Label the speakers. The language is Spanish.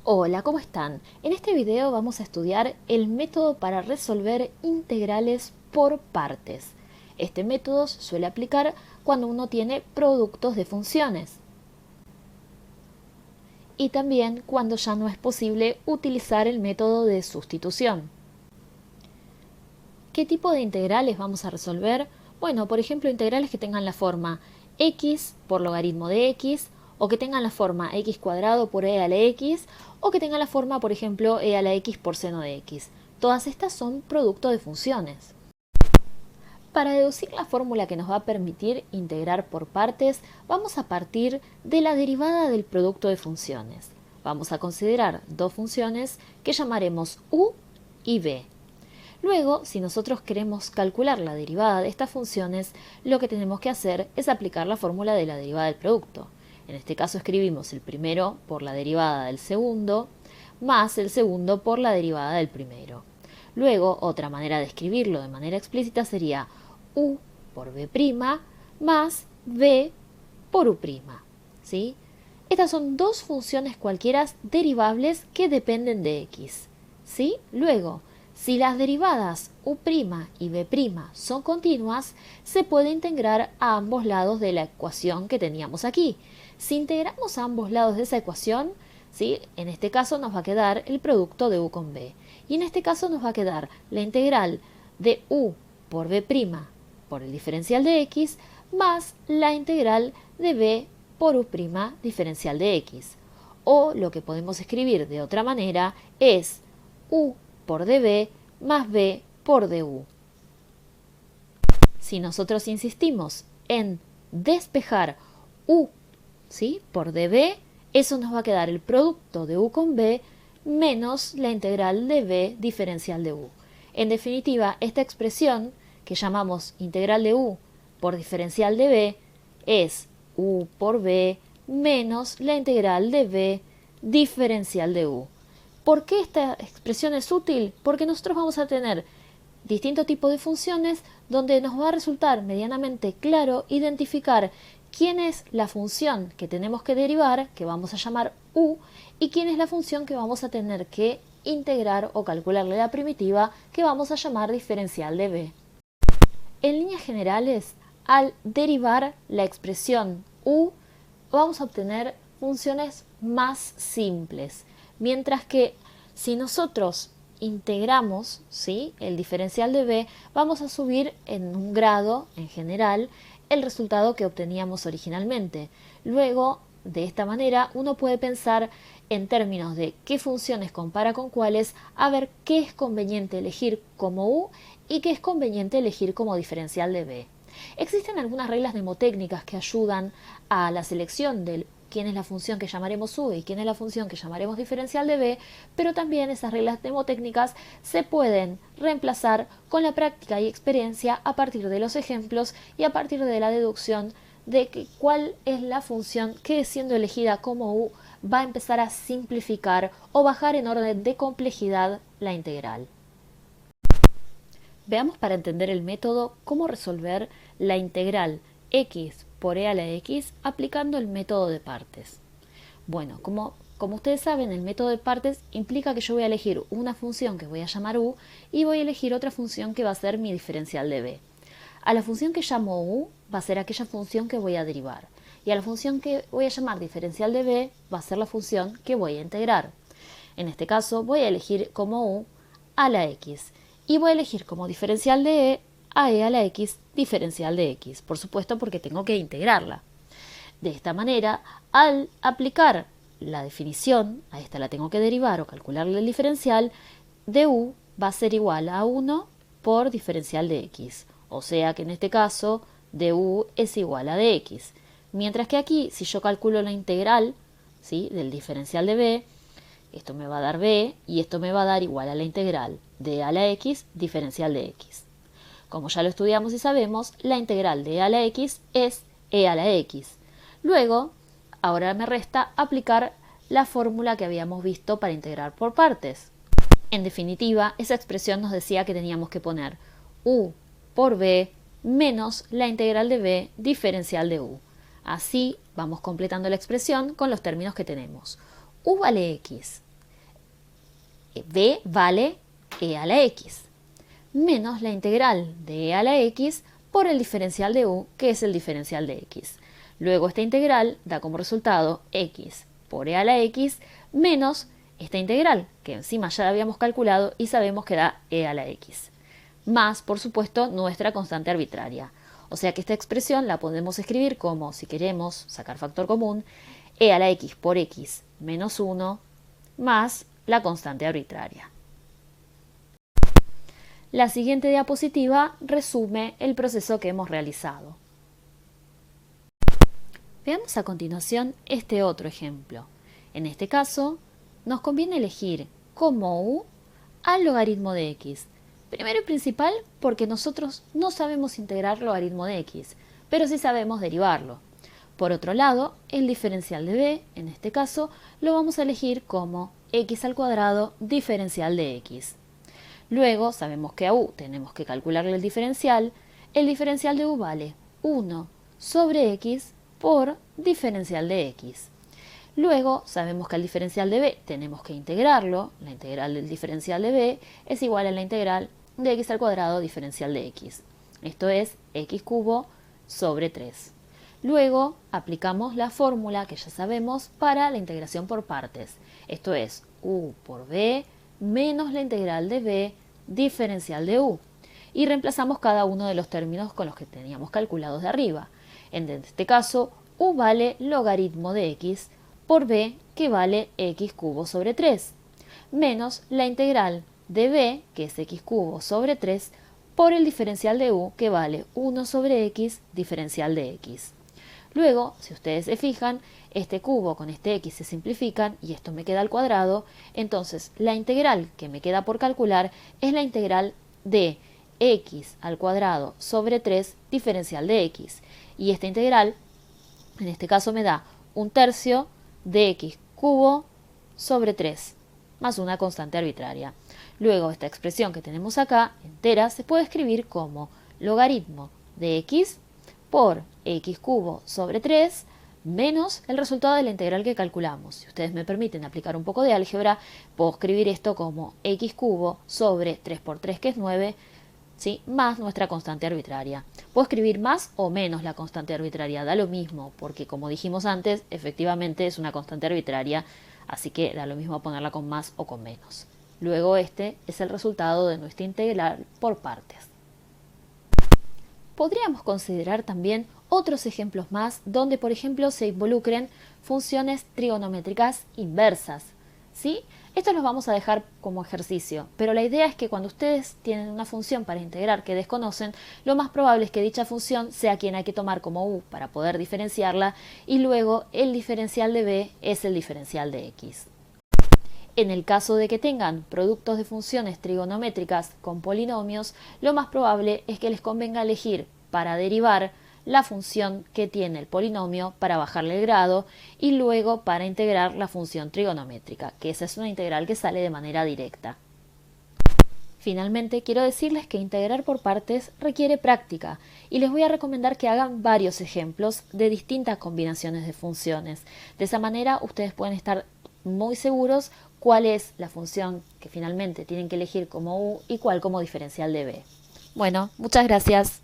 Speaker 1: Hola, ¿cómo están? En este video vamos a estudiar el método para resolver integrales por partes. Este método se suele aplicar cuando uno tiene productos de funciones y también cuando ya no es posible utilizar el método de sustitución. ¿Qué tipo de integrales vamos a resolver? Bueno, por ejemplo, integrales que tengan la forma x por logaritmo de x, o que tengan la forma x cuadrado por e a la x, o que tengan la forma, por ejemplo, e a la x por seno de x. Todas estas son productos de funciones. Para deducir la fórmula que nos va a permitir integrar por partes, vamos a partir de la derivada del producto de funciones. Vamos a considerar dos funciones que llamaremos u y b. Luego, si nosotros queremos calcular la derivada de estas funciones, lo que tenemos que hacer es aplicar la fórmula de la derivada del producto. En este caso escribimos el primero por la derivada del segundo, más el segundo por la derivada del primero. Luego, otra manera de escribirlo de manera explícita sería u por b' más b por u'. ¿Sí? Estas son dos funciones cualquiera derivables que dependen de x. ¿Sí? Luego, si las derivadas u' y b' son continuas, se puede integrar a ambos lados de la ecuación que teníamos aquí. Si integramos a ambos lados de esa ecuación, ¿sí? En este caso nos va a quedar el producto de u con b. Y en este caso nos va a quedar la integral de u por b' por el diferencial de x más la integral de b por u' diferencial de x. O lo que podemos escribir de otra manera es u por db más b por du. Si nosotros insistimos en despejar u, ¿sí?, por db, eso nos va a quedar el producto de u con b menos la integral de b diferencial de u. En definitiva, esta expresión que llamamos integral de u por diferencial de b es u por b menos la integral de b diferencial de u. ¿Por qué esta expresión es útil? Porque nosotros vamos a tener distintos tipos de funciones donde nos va a resultar medianamente claro identificar quién es la función que tenemos que derivar, que vamos a llamar u, y quién es la función que vamos a tener que integrar o calcularle la primitiva, que vamos a llamar diferencial de b. En líneas generales, al derivar la expresión u, vamos a obtener funciones más simples, mientras que si nosotros integramos, ¿sí?, el diferencial de b, vamos a subir en un grado, en general, el resultado que obteníamos originalmente. Luego, de esta manera, uno puede pensar en términos de qué funciones compara con cuáles, a ver qué es conveniente elegir como u y qué es conveniente elegir como diferencial de b. Existen algunas reglas mnemotécnicas que ayudan a la selección de quién es la función que llamaremos u y quién es la función que llamaremos diferencial de b, pero también esas reglas mnemotécnicas se pueden reemplazar con la práctica y experiencia a partir de los ejemplos y a partir de la deducción de cuál es la función que, siendo elegida como u, va a empezar a simplificar o bajar en orden de complejidad la integral. Veamos, para entender el método, cómo resolver la integral x por e a la x aplicando el método de partes. Bueno, como ustedes saben, el método de partes implica que yo voy a elegir una función que voy a llamar u y voy a elegir otra función que va a ser mi diferencial de b. A la función que llamo u va a ser aquella función que voy a derivar, y a la función que voy a llamar diferencial de b va a ser la función que voy a integrar. En este caso voy a elegir como u a la x, y voy a elegir como diferencial de e a e a la x diferencial de x, por supuesto porque tengo que integrarla. De esta manera, al aplicar la definición, a esta la tengo que derivar o calcularle el diferencial, de u va a ser igual a 1 por diferencial de x, o sea que en este caso de u es igual a de x, mientras que aquí, si yo calculo la integral, ¿sí?, del diferencial de b, esto me va a dar b y esto me va a dar igual a la integral de e a la x diferencial de x. Como ya lo estudiamos y sabemos, la integral de e a la x es e a la x. Luego, ahora me resta aplicar la fórmula que habíamos visto para integrar por partes. En definitiva, esa expresión nos decía que teníamos que poner u por b menos la integral de b diferencial de u. Así vamos completando la expresión con los términos que tenemos. U vale x. b vale e a la x, menos la integral de e a la x por el diferencial de u, que es el diferencial de x. Luego esta integral da como resultado x por e a la x menos esta integral, que encima ya la habíamos calculado y sabemos que da e a la x, más, por supuesto, nuestra constante arbitraria. O sea que esta expresión la podemos escribir como, si queremos sacar factor común, e a la x por x menos 1 más la constante arbitraria. La siguiente diapositiva resume el proceso que hemos realizado. Veamos a continuación este otro ejemplo. En este caso, nos conviene elegir como u al logaritmo de x. Primero y principal porque nosotros no sabemos integrar logaritmo de x, pero sí sabemos derivarlo. Por otro lado, el diferencial de b, en este caso, lo vamos a elegir como x al cuadrado diferencial de x. Luego sabemos que a u tenemos que calcularle el diferencial de u vale 1 sobre x por diferencial de x. Luego sabemos que al diferencial de b tenemos que integrarlo, la integral del diferencial de b es igual a la integral de x al cuadrado diferencial de x. Esto es x cubo sobre 3. Luego aplicamos la fórmula que ya sabemos para la integración por partes. Esto es u por b menos la integral de b diferencial de u. Y reemplazamos cada uno de los términos con los que teníamos calculados de arriba. En este caso, u vale logaritmo de x por b, que vale x cubo sobre 3, menos la integral de b, que es x cubo sobre 3, por el diferencial de u, que vale 1 sobre x diferencial de x. Luego, si ustedes se fijan, este cubo con este x se simplifican y esto me queda al cuadrado, entonces la integral que me queda por calcular es la integral de x al cuadrado sobre 3 diferencial de x. Y esta integral, en este caso, me da 1/3 de x cubo sobre 3, más una constante arbitraria. Luego, esta expresión que tenemos acá, entera, se puede escribir como logaritmo de x por x cubo sobre 3 menos el resultado de la integral que calculamos. Si ustedes me permiten aplicar un poco de álgebra, puedo escribir esto como x cubo sobre 3 por 3, que es 9, ¿sí? Más nuestra constante arbitraria. Puedo escribir más o menos la constante arbitraria, da lo mismo, porque como dijimos antes, efectivamente es una constante arbitraria, así que da lo mismo ponerla con más o con menos. Luego este es el resultado de nuestra integral por partes. Podríamos considerar también otros ejemplos más donde, por ejemplo, se involucren funciones trigonométricas inversas, ¿sí? Estos los vamos a dejar como ejercicio, pero la idea es que cuando ustedes tienen una función para integrar que desconocen, lo más probable es que dicha función sea quien hay que tomar como u para poder diferenciarla y luego el diferencial de b es el diferencial de x. En el caso de que tengan productos de funciones trigonométricas con polinomios, lo más probable es que les convenga elegir para derivar la función que tiene el polinomio para bajarle el grado y luego para integrar la función trigonométrica, que esa es una integral que sale de manera directa. Finalmente, quiero decirles que integrar por partes requiere práctica y les voy a recomendar que hagan varios ejemplos de distintas combinaciones de funciones. De esa manera, ustedes pueden estar muy seguros cuál es la función que finalmente tienen que elegir como u y cuál como diferencial de b. Bueno, muchas gracias.